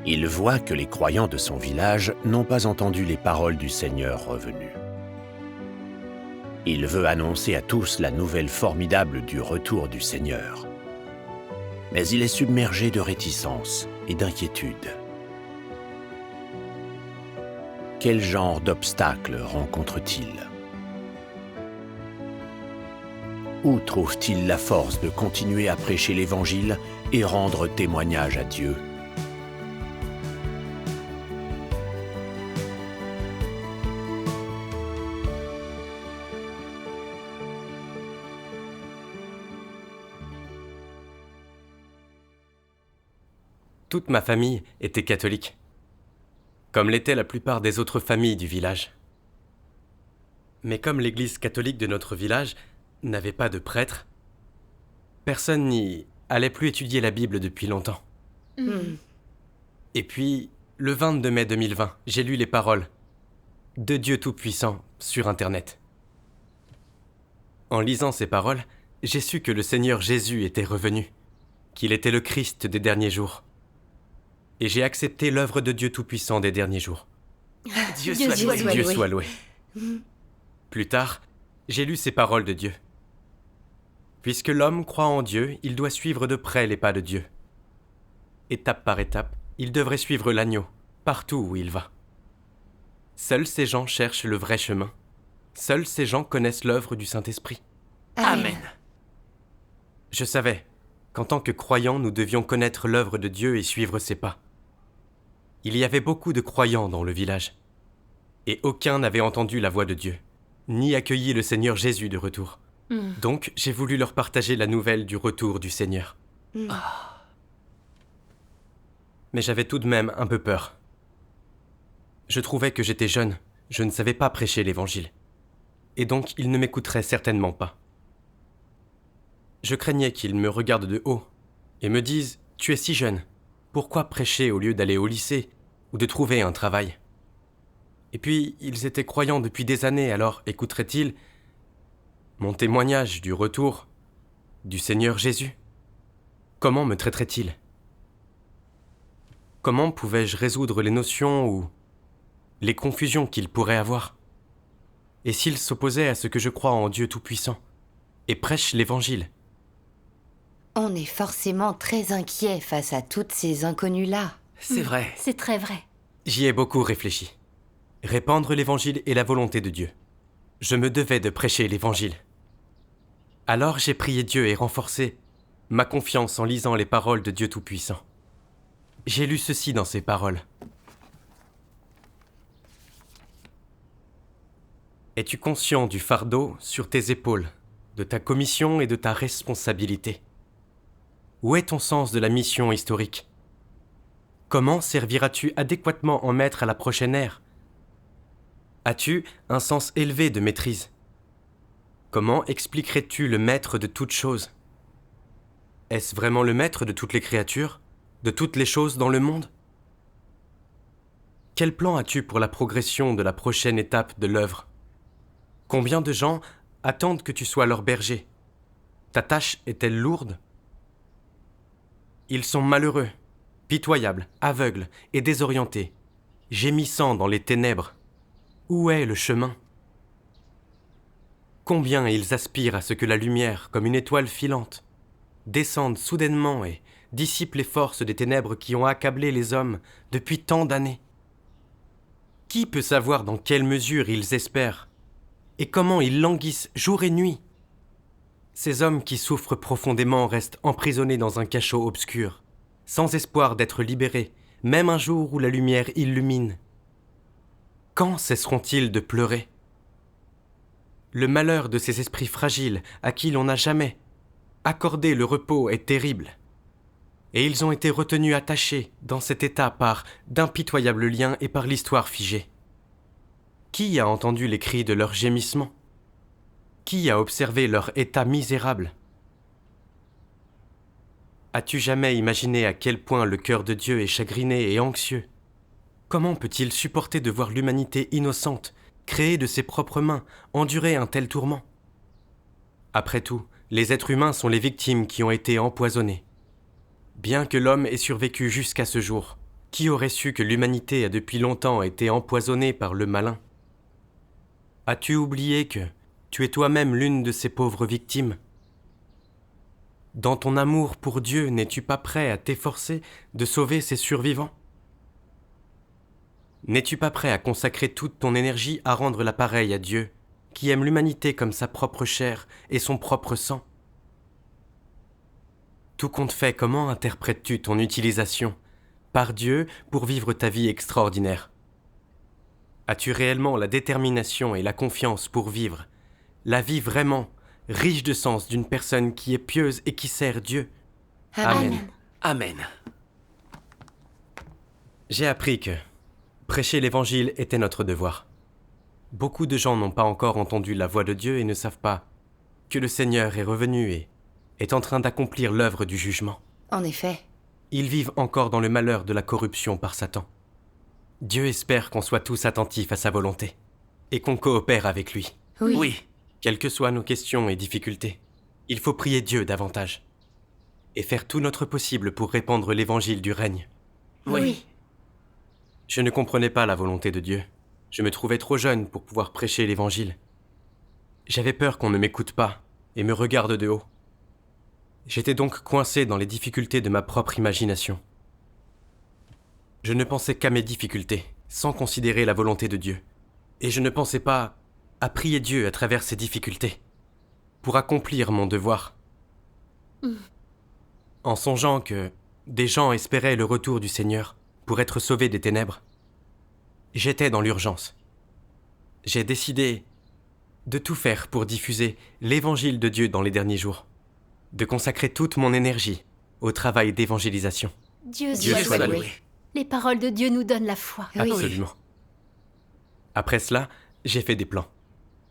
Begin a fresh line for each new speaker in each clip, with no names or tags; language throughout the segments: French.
Il voit que les croyants de son village n'ont pas entendu les paroles du Seigneur revenu. Il veut annoncer à tous la nouvelle formidable du retour du Seigneur. Mais il est submergé de réticence et d'inquiétude. Quel genre d'obstacles rencontre-t-il ? Où trouve-t-il la force de continuer à prêcher l'Évangile et rendre témoignage à Dieu ?
Toute ma famille était catholique, comme l'était la plupart des autres familles du village. Mais comme l'église catholique de notre village n'avait pas de prêtre, personne n'y allait plus étudier la Bible depuis longtemps. Et puis, le 22 mai 2020, j'ai lu les paroles de Dieu Tout-Puissant sur Internet. En lisant ces paroles, j'ai su que le Seigneur Jésus était revenu, qu'il était le Christ des derniers jours. Et j'ai accepté l'œuvre de Dieu Tout-Puissant des derniers jours.
Dieu soit loué.
Plus tard, j'ai lu ces paroles de Dieu. Puisque l'homme croit en Dieu, il doit suivre de près les pas de Dieu. Étape par étape, il devrait suivre l'agneau, partout où il va. Seuls ces gens cherchent le vrai chemin. Seuls ces gens connaissent l'œuvre du Saint-Esprit.
Amen.
Je savais qu'en tant que croyants, nous devions connaître l'œuvre de Dieu et suivre ses pas. Il y avait beaucoup de croyants dans le village, et aucun n'avait entendu la voix de Dieu, ni accueilli le Seigneur Jésus de retour. Donc, j'ai voulu leur partager la nouvelle du retour du Seigneur. Mais j'avais tout de même un peu peur. Je trouvais que j'étais jeune, je ne savais pas prêcher l'Évangile, et donc ils ne m'écouteraient certainement pas. Je craignais qu'ils me regardent de haut et me disent « Tu es si jeune, pourquoi prêcher au lieu d'aller au lycée ou de trouver un travail ?» Et puis, ils étaient croyants depuis des années, alors écouteraient-ils mon témoignage du retour du Seigneur Jésus ? Comment me traiteraient-ils ? Comment pouvais-je résoudre les notions ou les confusions qu'ils pourraient avoir ? Et s'ils s'opposaient à ce que je crois en Dieu Tout-Puissant et prêchent l'Évangile ?
On est forcément très inquiet face à toutes ces inconnues-là.
C'est vrai.
C'est très vrai.
J'y ai beaucoup réfléchi. Répandre l'Évangile est la volonté de Dieu. Je me devais de prêcher l'Évangile. Alors j'ai prié Dieu et renforcé ma confiance en lisant les paroles de Dieu Tout-Puissant. J'ai lu ceci dans ces paroles. Es-tu conscient du fardeau sur tes épaules, de ta commission et de ta responsabilité ? Où est ton sens de la mission historique ? Comment serviras-tu adéquatement en maître à la prochaine ère ? As-tu un sens élevé de maîtrise ? Comment expliquerais-tu le maître de toutes choses ? Est-ce vraiment le maître de toutes les créatures, de toutes les choses dans le monde ? Quel plan as-tu pour la progression de la prochaine étape de l'œuvre ? Combien de gens attendent que tu sois leur berger ? Ta tâche est-elle lourde ? Ils sont malheureux, pitoyables, aveugles et désorientés, gémissant dans les ténèbres. Où est le chemin ? Combien ils aspirent à ce que la lumière, comme une étoile filante, descende soudainement et dissipe les forces des ténèbres qui ont accablé les hommes depuis tant d'années. Qui peut savoir dans quelle mesure ils espèrent et comment ils languissent jour et nuit ? Ces hommes qui souffrent profondément restent emprisonnés dans un cachot obscur, sans espoir d'être libérés, même un jour où la lumière illumine. Quand cesseront-ils de pleurer ? Le malheur de ces esprits fragiles à qui l'on n'a jamais accordé le repos est terrible. Et ils ont été retenus attachés dans cet état par d'impitoyables liens et par l'histoire figée. Qui a entendu les cris de leurs gémissements ? Qui a observé leur état misérable ? As-tu jamais imaginé à quel point le cœur de Dieu est chagriné et anxieux ? Comment peut-il supporter de voir l'humanité innocente, créée de ses propres mains, endurer un tel tourment ? Après tout, les êtres humains sont les victimes qui ont été empoisonnés. Bien que l'homme ait survécu jusqu'à ce jour, Qui aurait su que l'humanité a depuis longtemps été empoisonnée par le malin? As-tu oublié que tu es toi-même l'une de ces pauvres victimes? Dans ton amour pour Dieu, n'es-tu pas prêt à t'efforcer de sauver ces survivants? N'es-tu pas prêt à consacrer toute ton énergie à rendre l'appareil à Dieu, qui aime l'humanité comme sa propre chair et son propre sang? Tout compte fait, comment interprètes-tu ton utilisation par Dieu pour vivre ta vie extraordinaire? As-tu réellement la détermination et la confiance pour vivre la vie vraiment riche de sens d'une personne qui est pieuse et qui sert Dieu?
Amen.
Amen.
J'ai appris que prêcher l'Évangile était notre devoir. Beaucoup de gens n'ont pas encore entendu la voix de Dieu et ne savent pas que le Seigneur est revenu et est en train d'accomplir l'œuvre du jugement.
En effet.
Ils vivent encore dans le malheur de la corruption par Satan. Dieu espère qu'on soit tous attentifs à sa volonté et qu'on coopère avec lui.
Oui.
Quelles que soient nos questions et difficultés, il faut prier Dieu davantage et faire tout notre possible pour répandre l'évangile du règne.
Oui.
Je ne comprenais pas la volonté de Dieu. Je me trouvais trop jeune pour pouvoir prêcher l'évangile. J'avais peur qu'on ne m'écoute pas et me regarde de haut. J'étais donc coincé dans les difficultés de ma propre imagination. Je ne pensais qu'à mes difficultés, sans considérer la volonté de Dieu. Et je ne pensais pas à prier Dieu à travers ces difficultés, pour accomplir mon devoir. En songeant que des gens espéraient le retour du Seigneur pour être sauvés des ténèbres, j'étais dans l'urgence. J'ai décidé de tout faire pour diffuser l'évangile de Dieu dans les derniers jours, de consacrer toute mon énergie au travail d'évangélisation.
Dieu
Dieu
soit
soit
loué.
loué.
Les paroles de Dieu nous donnent la foi.
Oui.
Absolument. Après cela, j'ai fait des plans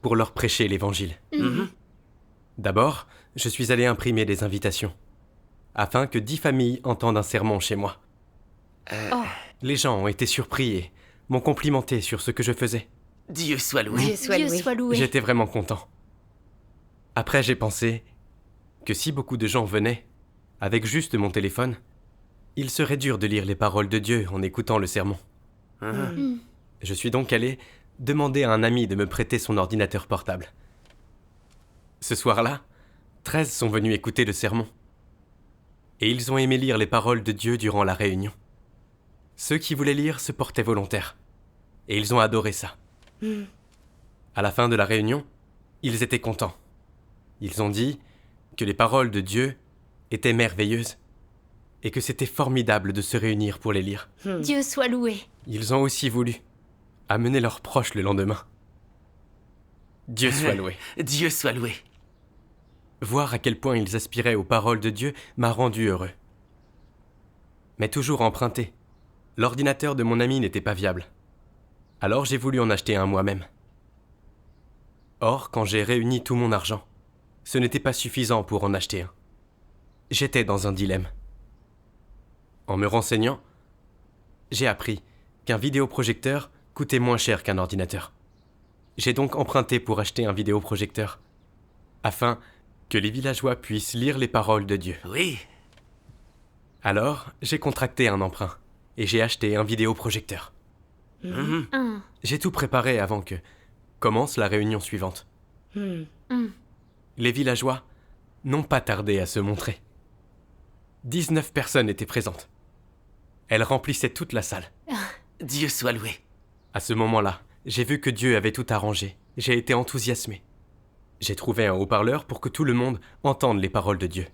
pour leur prêcher l'évangile.
Mhm.
D'abord, je suis allé imprimer des invitations, afin que 10 familles entendent un sermon chez moi.
Oh,
Les gens ont été surpris et m'ont complimenté sur ce que je faisais.
Dieu soit loué.
Dieu soit
Dieu
loué.
soit loué.
J'étais vraiment content. Après, j'ai pensé que si beaucoup de gens venaient, avec juste mon téléphone, il serait dur de lire les paroles de Dieu en écoutant le sermon.
Mhm.
Je suis donc allé demander à un ami de me prêter son ordinateur portable. Ce soir-là, 13 sont venus écouter le sermon. Et ils ont aimé lire les paroles de Dieu durant la réunion. Ceux qui voulaient lire se portaient volontaires. Et ils ont adoré ça. À la fin de la réunion, ils étaient contents. Ils ont dit que les paroles de Dieu étaient merveilleuses et que c'était formidable de se réunir pour les lire.
Dieu soit loué.
Ils ont aussi voulu amener leurs proches le lendemain. Dieu soit loué.
Dieu soit loué.
Voir à quel point ils aspiraient aux paroles de Dieu m'a rendu heureux. Mais toujours emprunté. L'ordinateur de mon ami n'était pas viable. Alors j'ai voulu en acheter un moi-même. Or, quand j'ai réuni tout mon argent, ce n'était pas suffisant pour en acheter un. J'étais dans un dilemme. En me renseignant, j'ai appris qu'un vidéoprojecteur coûtait moins cher qu'un ordinateur. J'ai donc emprunté pour acheter un vidéoprojecteur, afin que les villageois puissent lire les paroles de Dieu.
Oui.
Alors, j'ai contracté un emprunt, et j'ai acheté un vidéoprojecteur.
Mhm.
J'ai tout préparé avant que commence la réunion suivante. Les villageois n'ont pas tardé à se montrer. 19 personnes étaient présentes. Elles remplissaient toute la salle.
Dieu soit loué.
À ce moment-là, j'ai vu que Dieu avait tout arrangé. J'ai été enthousiasmé. J'ai trouvé un haut-parleur pour que tout le monde entende les paroles de Dieu.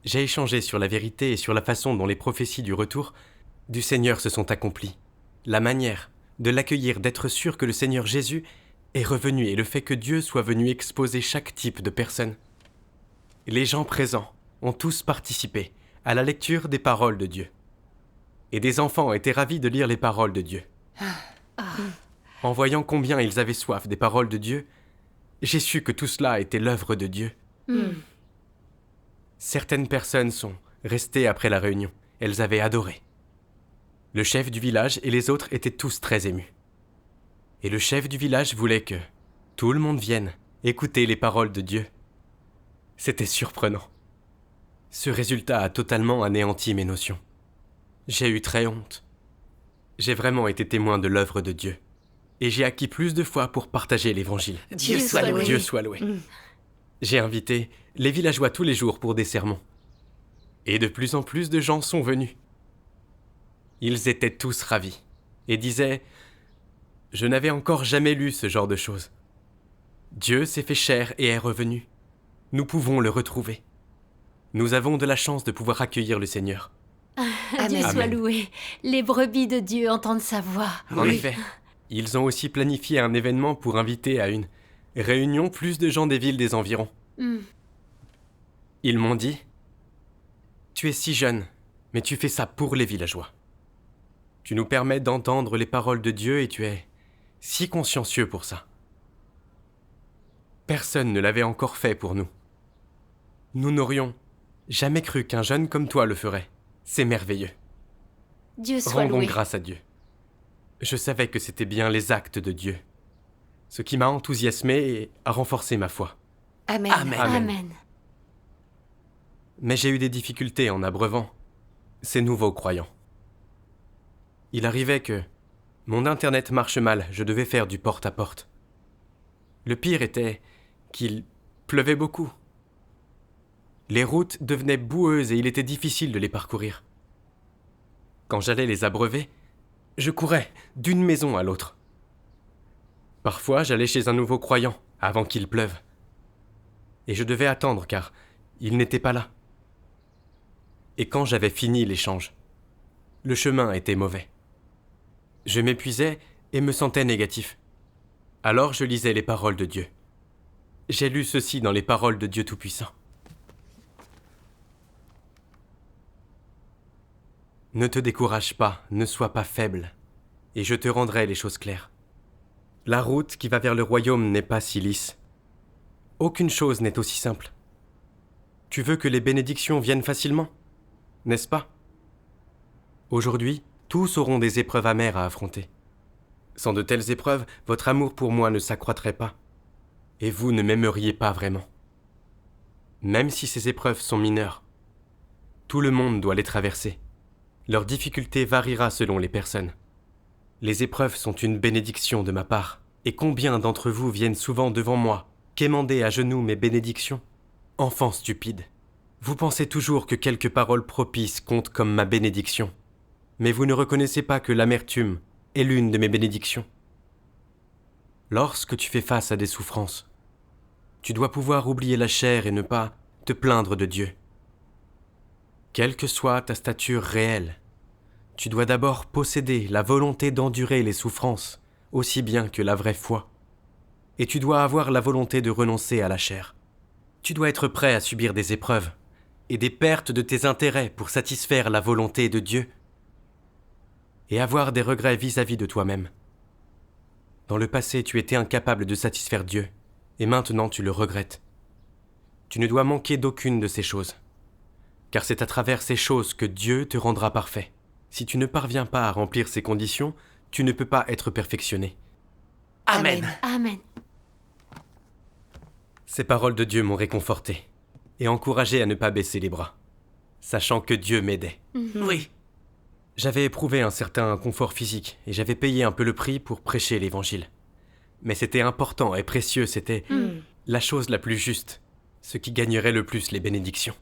J'ai échangé sur la vérité et sur la façon dont les prophéties du retour du Seigneur se sont accomplies. La manière de l'accueillir, d'être sûr que le Seigneur Jésus est revenu et le fait que Dieu soit venu exposer chaque type de personne. Les gens présents ont tous participé à la lecture des paroles de Dieu. Et des enfants étaient ravis de lire les paroles de Dieu. En voyant combien ils avaient soif des paroles de Dieu, j'ai su que tout cela était l'œuvre de Dieu. Certaines personnes sont restées après la réunion. Elles avaient adoré. Le chef du village et les autres étaient tous très émus. Et le chef du village voulait que tout le monde vienne écouter les paroles de Dieu. C'était surprenant. Ce résultat a totalement anéanti mes notions. J'ai eu très honte. J'ai vraiment été témoin de l'œuvre de Dieu. Et j'ai acquis plus de foi pour partager l'Évangile.
Dieu soit loué.
Dieu soit loué. J'ai invité les villageois tous les jours pour des sermons. Et de plus en plus de gens sont venus. Ils étaient tous ravis et disaient « Je n'avais encore jamais lu ce genre de choses. Dieu s'est fait chair et est revenu. Nous pouvons le retrouver. Nous avons de la chance de pouvoir accueillir le Seigneur. »
Dieu soit
Amen.
loué. Les brebis de Dieu entendent sa voix.
En effet, ils ont aussi planifié un événement pour inviter à une réunion plus de gens des villes des environs. Ils m'ont dit « Tu es si jeune, mais tu fais ça pour les villageois. Tu nous permets d'entendre les paroles de Dieu et tu es si consciencieux pour ça. Personne ne l'avait encore fait pour nous. Nous n'aurions jamais cru qu'un jeune comme toi le ferait. C'est merveilleux.
Dieu soit
Rendons
loué.
grâce à Dieu. Je savais que c'était bien les actes de Dieu, ce qui m'a enthousiasmé et a renforcé ma foi.
Amen.
Amen.
Amen.
Mais j'ai eu des difficultés en abreuvant ces nouveaux croyants. Il arrivait que mon internet marche mal, je devais faire du porte-à-porte. Le pire était qu'il pleuvait beaucoup. Les routes devenaient boueuses et il était difficile de les parcourir. Quand j'allais les abreuver, je courais d'une maison à l'autre. Parfois, j'allais chez un nouveau croyant avant qu'il pleuve. Et je devais attendre car il n'était pas là. Et quand j'avais fini l'échange, le chemin était mauvais. Je m'épuisais et me sentais négatif. Alors je lisais les paroles de Dieu. J'ai lu ceci dans les paroles de Dieu Tout-Puissant. Ne te décourage pas, ne sois pas faible, et je te rendrai les choses claires. La route qui va vers le royaume n'est pas si lisse. Aucune chose n'est aussi simple. Tu veux que les bénédictions viennent facilement, n'est-ce pas? Aujourd'hui, tous auront des épreuves amères à affronter. Sans de telles épreuves, votre amour pour moi ne s'accroîtrait pas, et vous ne m'aimeriez pas vraiment. Même si ces épreuves sont mineures, tout le monde doit les traverser. Leur difficulté variera selon les personnes. Les épreuves sont une bénédiction de ma part, et combien d'entre vous viennent souvent devant moi, quémander à genoux mes bénédictions? Enfants stupides, vous pensez toujours que quelques paroles propices comptent comme ma bénédiction, mais vous ne reconnaissez pas que l'amertume est l'une de mes bénédictions. Lorsque tu fais face à des souffrances, tu dois pouvoir oublier la chair et ne pas te plaindre de Dieu. Quelle que soit ta stature réelle, tu dois d'abord posséder la volonté d'endurer les souffrances, aussi bien que la vraie foi. Et tu dois avoir la volonté de renoncer à la chair. Tu dois être prêt à subir des épreuves et des pertes de tes intérêts pour satisfaire la volonté de Dieu et avoir des regrets vis-à-vis de toi-même. Dans le passé, tu étais incapable de satisfaire Dieu et maintenant tu le regrettes. Tu ne dois manquer d'aucune de ces choses, car c'est à travers ces choses que Dieu te rendra parfait. Si tu ne parviens pas à remplir ces conditions, tu ne peux pas être perfectionné.
Amen.
Amen.
Ces paroles de Dieu m'ont réconforté et encouragé à ne pas baisser les bras, sachant que Dieu m'aidait.
Oui.
J'avais éprouvé un certain confort physique et j'avais payé un peu le prix pour prêcher l'Évangile. Mais c'était important et précieux, c'était la chose la plus juste, ce qui gagnerait le plus les bénédictions.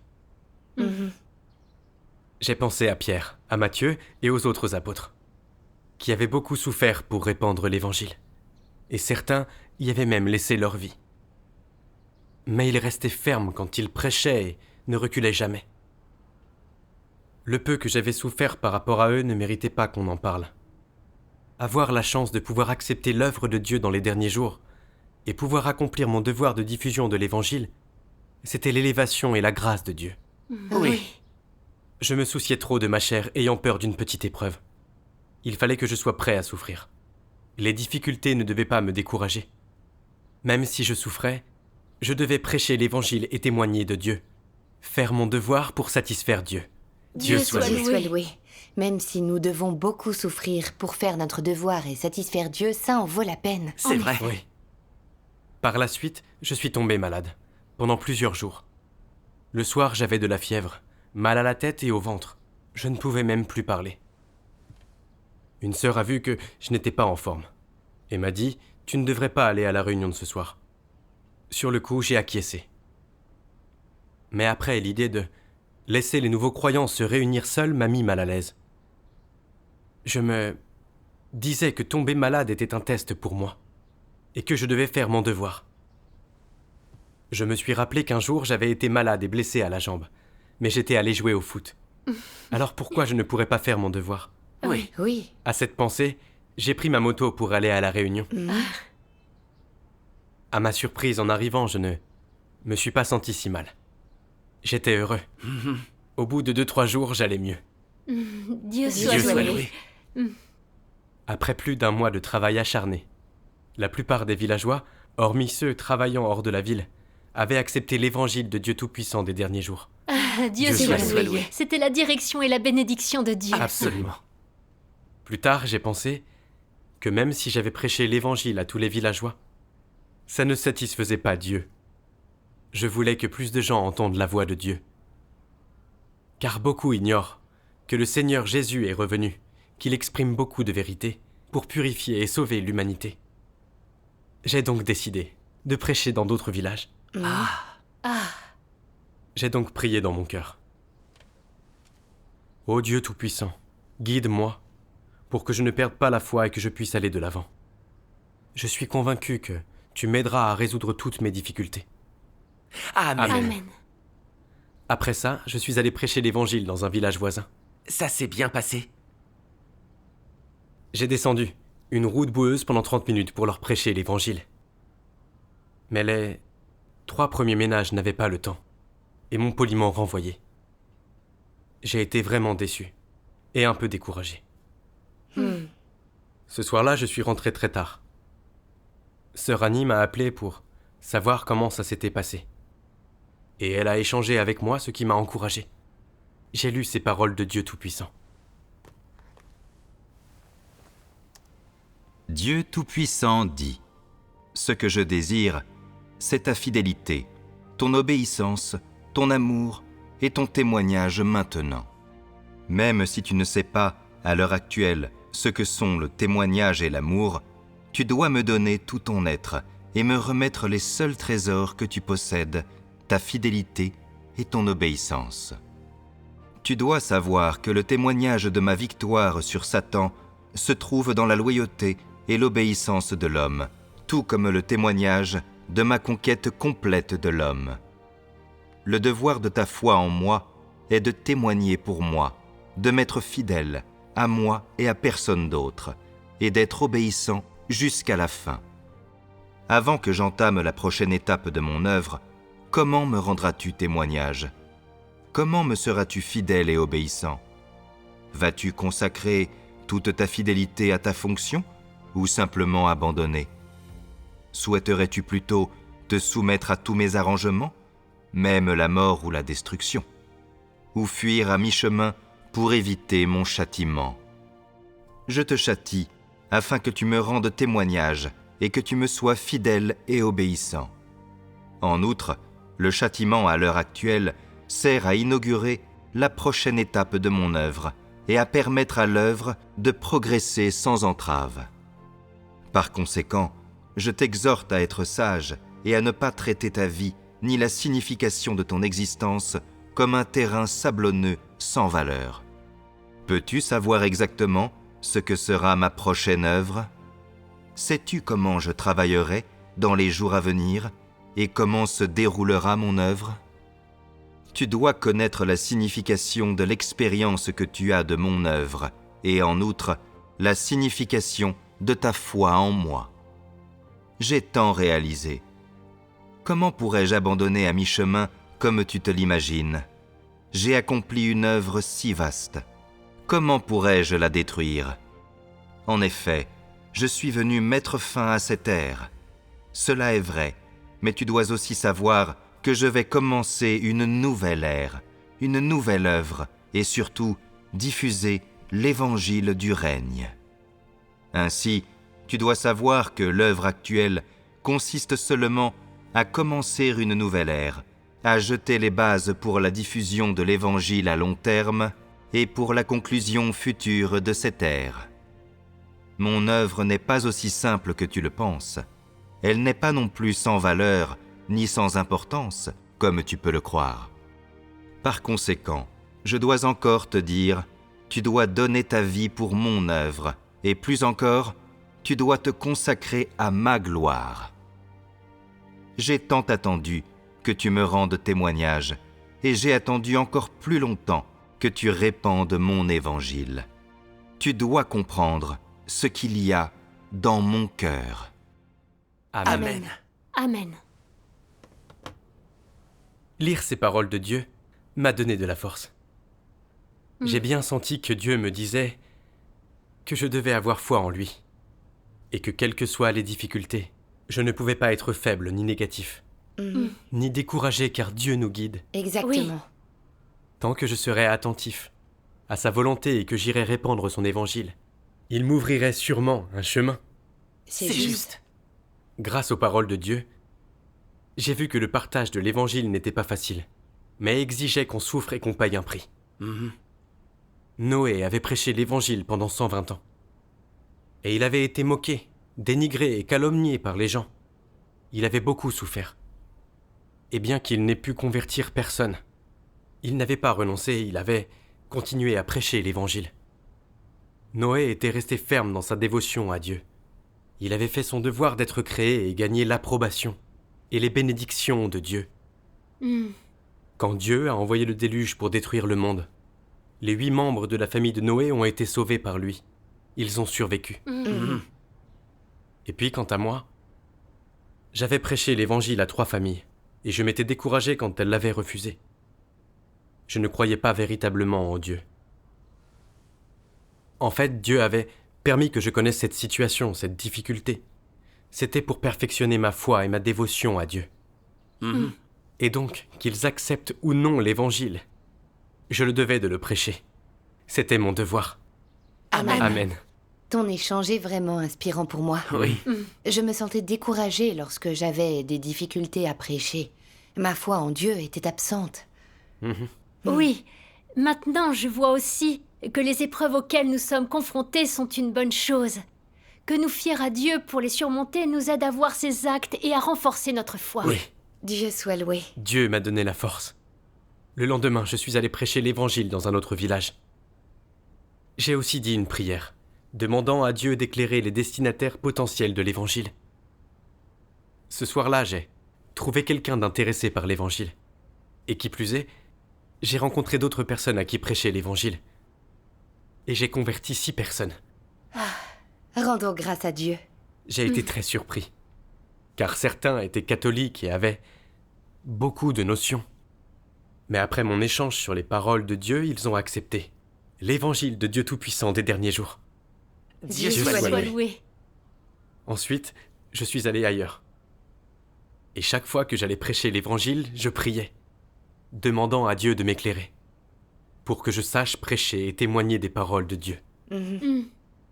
J'ai pensé à Pierre, à Matthieu et aux autres apôtres, qui avaient beaucoup souffert pour répandre l'Évangile, et certains y avaient même laissé leur vie. Mais ils restaient fermes quand ils prêchaient et ne reculaient jamais. Le peu que j'avais souffert par rapport à eux ne méritait pas qu'on en parle. Avoir la chance de pouvoir accepter l'œuvre de Dieu dans les derniers jours et pouvoir accomplir mon devoir de diffusion de l'Évangile, c'était l'élévation et la grâce de Dieu.
Oui.
Je me souciais trop de ma chair, ayant peur d'une petite épreuve. Il fallait que je sois prêt à souffrir. Les difficultés ne devaient pas me décourager. Même si je souffrais, je devais prêcher l'Évangile et témoigner de Dieu. Faire mon devoir pour satisfaire Dieu.
Dieu soit
Dieu
loué.
soit loué. Même si nous devons beaucoup souffrir pour faire notre devoir et satisfaire Dieu, ça en vaut la peine.
C'est vrai.
Oui. Par la suite, je suis tombé malade, pendant plusieurs jours. Le soir, j'avais de la fièvre, mal à la tête et au ventre. Je ne pouvais même plus parler. Une sœur a vu que je n'étais pas en forme et m'a dit « Tu ne devrais pas aller à la réunion de ce soir ». Sur le coup, j'ai acquiescé. Mais après, l'idée de laisser les nouveaux croyants se réunir seuls m'a mis mal à l'aise. Je me disais que tomber malade était un test pour moi et que je devais faire mon devoir. Je me suis rappelé qu'un jour, j'avais été malade et blessé à la jambe, mais j'étais allé jouer au foot. Alors pourquoi je ne pourrais pas faire mon devoir ?
Oui.
Oui.
À cette pensée, j'ai pris ma moto pour aller à la réunion. À ma surprise, en arrivant, je ne me suis pas senti si mal. J'étais heureux. Au bout de 2-3 jours, j'allais mieux.
Dieu
Dieu
soit
soit
loué.
loué.
Après plus d'un mois de travail acharné, la plupart des villageois, hormis ceux travaillant hors de la ville, avaient accepté l'évangile de Dieu Tout-Puissant des derniers jours.
Dieu
Dieu
soit
soit
loué.
loué.
C'était la direction et la bénédiction de Dieu.
Absolument. Plus tard, j'ai pensé que même si j'avais prêché l'évangile à tous les villageois, ça ne satisfaisait pas Dieu. Je voulais que plus de gens entendent la voix de Dieu. Car beaucoup ignorent que le Seigneur Jésus est revenu, qu'il exprime beaucoup de vérité pour purifier et sauver l'humanité. J'ai donc décidé de prêcher dans d'autres villages. J'ai donc prié dans mon cœur. Ô Dieu Tout-Puissant, guide-moi pour que je ne perde pas la foi et que je puisse aller de l'avant. Je suis convaincu que tu m'aideras à résoudre toutes mes difficultés.
Amen.
Amen.
Après ça, je suis allé prêcher l'évangile dans un village voisin.
Ça s'est bien passé.
J'ai descendu une route boueuse pendant 30 minutes pour leur prêcher l'évangile. Mais les 3 premiers ménages n'avaient pas le temps et m'ont poliment renvoyé. J'ai été vraiment déçu et un peu découragé. Ce soir-là, je suis rentré très tard. Sœur Annie m'a appelé pour savoir comment ça s'était passé. Et elle a échangé avec moi, ce qui m'a encouragé. J'ai lu ces paroles de Dieu Tout-Puissant.
Dieu Tout-Puissant dit : Ce que je désire, c'est ta fidélité, ton obéissance, ton amour et ton témoignage maintenant. Même si tu ne sais pas, à l'heure actuelle, ce que sont le témoignage et l'amour, tu dois me donner tout ton être et me remettre les seuls trésors que tu possèdes, ta fidélité et ton obéissance. Tu dois savoir que le témoignage de ma victoire sur Satan se trouve dans la loyauté et l'obéissance de l'homme, tout comme le témoignage de ma conquête complète de l'homme. Le devoir de ta foi en moi est de témoigner pour moi, de m'être fidèle à moi et à personne d'autre, et d'être obéissant jusqu'à la fin. Avant que j'entame la prochaine étape de mon œuvre, comment me rendras-tu témoignage ? Comment me seras-tu fidèle et obéissant ? Vas-tu consacrer toute ta fidélité à ta fonction ou simplement abandonner ? Souhaiterais-tu plutôt te soumettre à tous mes arrangements, même la mort ou la destruction, ou fuir à mi-chemin pour éviter mon châtiment ? Je te châtie afin que tu me rendes témoignage et que tu me sois fidèle et obéissant. En outre, le châtiment à l'heure actuelle sert à inaugurer la prochaine étape de mon œuvre et à permettre à l'œuvre de progresser sans entrave. Par conséquent, je t'exhorte à être sage et à ne pas traiter ta vie ni la signification de ton existence comme un terrain sablonneux sans valeur. Peux-tu savoir exactement ce que sera ma prochaine œuvre ? Sais-tu comment je travaillerai dans les jours à venir et comment se déroulera mon œuvre ? Tu dois connaître la signification de l'expérience que tu as de mon œuvre et en outre, la signification de ta foi en moi. J'ai tant réalisé. Comment pourrais-je abandonner à mi-chemin comme tu te l'imagines ? J'ai accompli une œuvre si vaste. Comment pourrais-je la détruire ? En effet, je suis venu mettre fin à cette ère. Cela est vrai, mais tu dois aussi savoir que je vais commencer une nouvelle ère, une nouvelle œuvre, et surtout diffuser l'évangile du règne. Ainsi, tu dois savoir que l'œuvre actuelle consiste seulement à commencer une nouvelle ère, à jeter les bases pour la diffusion de l'évangile à long terme et pour la conclusion future de cette ère. Mon œuvre n'est pas aussi simple que tu le penses. Elle n'est pas non plus sans valeur ni sans importance, comme tu peux le croire. Par conséquent, je dois encore te dire, tu dois donner ta vie pour mon œuvre, et plus encore, tu dois te consacrer à ma gloire. J'ai tant attendu que tu me rendes témoignage, et j'ai attendu encore plus longtemps que tu répandes mon évangile. Tu dois comprendre ce qu'il y a dans mon cœur.
Amen.
Amen.
Lire ces paroles de Dieu m'a donné de la force. J'ai bien senti que Dieu me disait que je devais avoir foi en lui, et que quelles que soient les difficultés, je ne pouvais pas être faible ni négatif, ni découragé car Dieu nous guide.
Exactement.
Tant que je serai attentif à sa volonté et que j'irai répandre son évangile, il m'ouvrirait sûrement un chemin.
C'est juste.
Grâce aux paroles de Dieu, j'ai vu que le partage de l'évangile n'était pas facile, mais exigeait qu'on souffre et qu'on paye un prix. Noé avait prêché l'évangile pendant 120 ans. Et il avait été moqué, dénigré et calomnié par les gens. Il avait beaucoup souffert. Et bien qu'il n'ait pu convertir personne, il n'avait pas renoncé, il avait continué à prêcher l'évangile. Noé était resté ferme dans sa dévotion à Dieu. Il avait fait son devoir d'être créé et gagné l'approbation et les bénédictions de Dieu. Quand Dieu a envoyé le déluge pour détruire le monde, les 8 membres de la famille de Noé ont été sauvés par lui. Ils ont survécu. Et puis, quant à moi, j'avais prêché l'évangile à 3 familles, et je m'étais découragé quand elles l'avaient refusé. Je ne croyais pas véritablement en Dieu. En fait, Dieu avait permis que je connaisse cette situation, cette difficulté. C'était pour perfectionner ma foi et ma dévotion à Dieu. Et donc, qu'ils acceptent ou non l'évangile, je le devais de le prêcher. C'était mon devoir.
Amen.
Amen.
Ton échange est vraiment inspirant pour moi.
Oui.
Je me sentais découragée lorsque j'avais des difficultés à prêcher. Ma foi en Dieu était absente.
Oui, maintenant je vois aussi que les épreuves auxquelles nous sommes confrontés sont une bonne chose. Que nous fier à Dieu pour les surmonter nous aide à voir ses actes et à renforcer notre foi.
Oui,
Dieu soit loué.
Dieu m'a donné la force. Le lendemain, je suis allé prêcher l'évangile dans un autre village. J'ai aussi dit une prière, demandant à Dieu d'éclairer les destinataires potentiels de l'évangile. Ce soir-là, j'ai trouvé quelqu'un d'intéressé par l'évangile. Et qui plus est, j'ai rencontré d'autres personnes à qui prêcher l'évangile. Et j'ai converti 6 personnes.
Rendons grâce à Dieu.
J'ai été très surpris, car certains étaient catholiques et avaient beaucoup de notions. Mais après mon échange sur les paroles de Dieu, ils ont accepté l'évangile de Dieu Tout-Puissant des derniers jours.
Dieu
Dieu
soit
soit
loué.
loué.
Ensuite, je suis allé ailleurs. Et chaque fois que j'allais prêcher l'évangile, je priais, demandant à Dieu de m'éclairer, pour que je sache prêcher et témoigner des paroles de Dieu.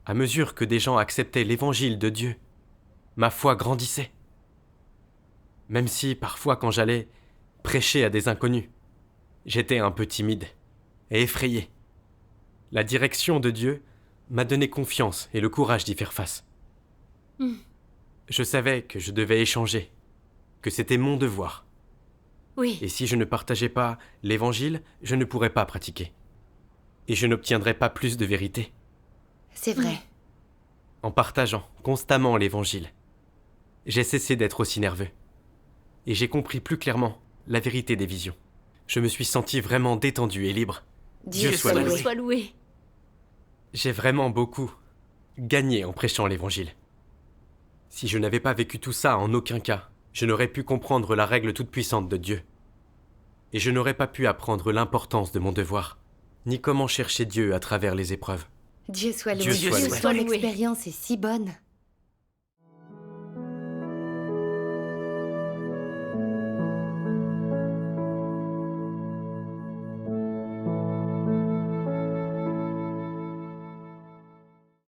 À mesure que des gens acceptaient l'évangile de Dieu, ma foi grandissait. Même si, parfois, quand j'allais prêcher à des inconnus, j'étais un peu timide et effrayé. La direction de Dieu m'a donné confiance et le courage d'y faire face. Je savais que je devais échanger, que c'était mon devoir.
Oui.
Et si je ne partageais pas l'évangile, je ne pourrais pas pratiquer. Et je n'obtiendrais pas plus de vérité.
C'est vrai.
En partageant constamment l'évangile, j'ai cessé d'être aussi nerveux. Et j'ai compris plus clairement la vérité des visions. Je me suis senti vraiment détendu et libre.
Dieu
soit
soit
loué.
loué.
Sois loué.
J'ai vraiment beaucoup gagné en prêchant l'évangile. Si je n'avais pas vécu tout ça, en aucun cas, je n'aurais pu comprendre la règle toute-puissante de Dieu. Et je n'aurais pas pu apprendre l'importance de mon devoir, ni comment chercher Dieu à travers les épreuves.
Dieu soit loué.
Dieu soit loué.
Ton expérience est si bonne.